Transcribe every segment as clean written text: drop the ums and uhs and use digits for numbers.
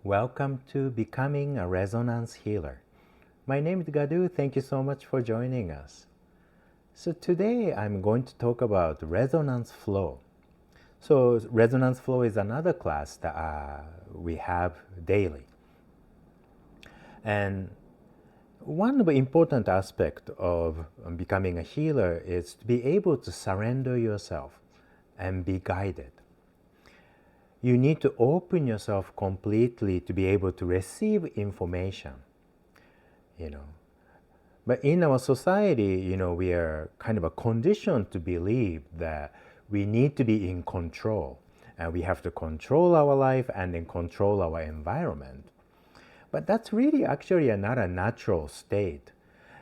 Welcome to Becoming a Resonance Healer. My name is Gadu. Thank you so much for joining us. So today I'm going to talk about resonance flow. So resonance flow is another class that we have daily. And one of the important aspects of becoming a healer is to be able to surrender yourself and be guided. You need to open yourself completely to be able to receive information, But in our society, we are kind of conditioned to believe that we need to be in control and we have to control our life and then control our environment. But that's really actually not a natural state.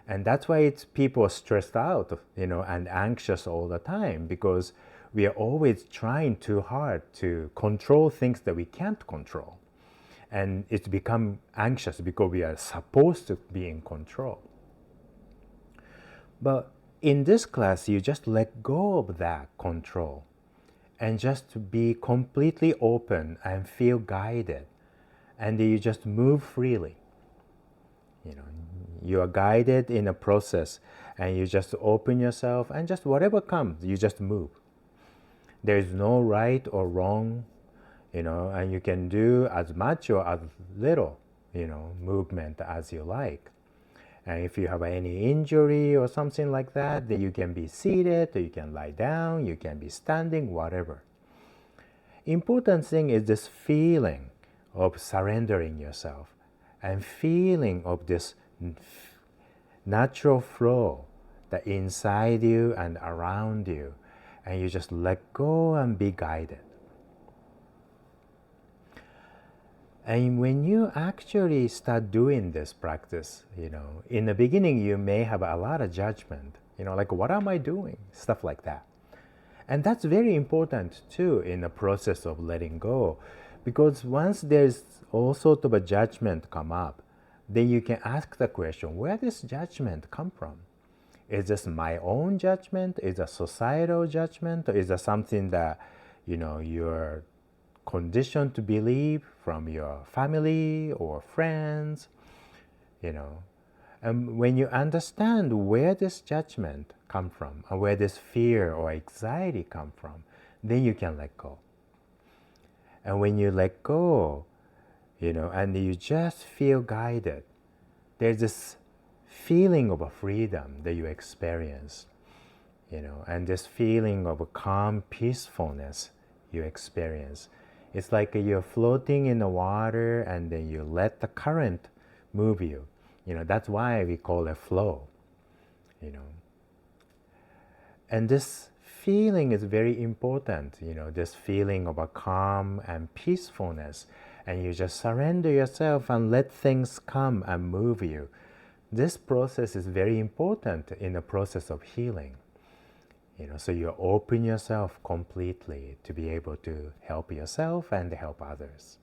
And that's why people are stressed out, and anxious all the time because we are always trying too hard to control things that we can't control. And it's become anxious because we are supposed to be in control. But in this class, you just let go of that control and just be completely open and feel guided. And you just move freely. You are guided in a process and you just open yourself and just whatever comes, you just move. There is no right or wrong, and you can do as much or as little, movement as you like. And if you have any injury or something like that, then you can be seated, or you can lie down, you can be standing, whatever. Important thing is this feeling of surrendering yourself and feeling of this natural flow that inside you and around you, and you just let go and be guided. And when you actually start doing this practice, in the beginning you may have a lot of judgment, like what am I doing? Stuff like that. And that's very important too in the process of letting go, because once there's all sort of a judgment come up, then you can ask the question, where does judgment come from? Is this my own judgment? Is it a societal judgment? Or is it something that, you're conditioned to believe from your family or friends? And when you understand where this judgment come from and where this fear or anxiety come from, then you can let go. And when you let go, and you just feel guided, there's this feeling of a freedom that you experience, and this feeling of a calm peacefulness you experience. It's like you're floating in the water and then you let the current move you. That's why we call it flow, And this feeling is very important, this feeling of a calm and peacefulness. And you just surrender yourself and let things come and move you. This process is very important in the process of healing. So you open yourself completely to be able to help yourself and help others.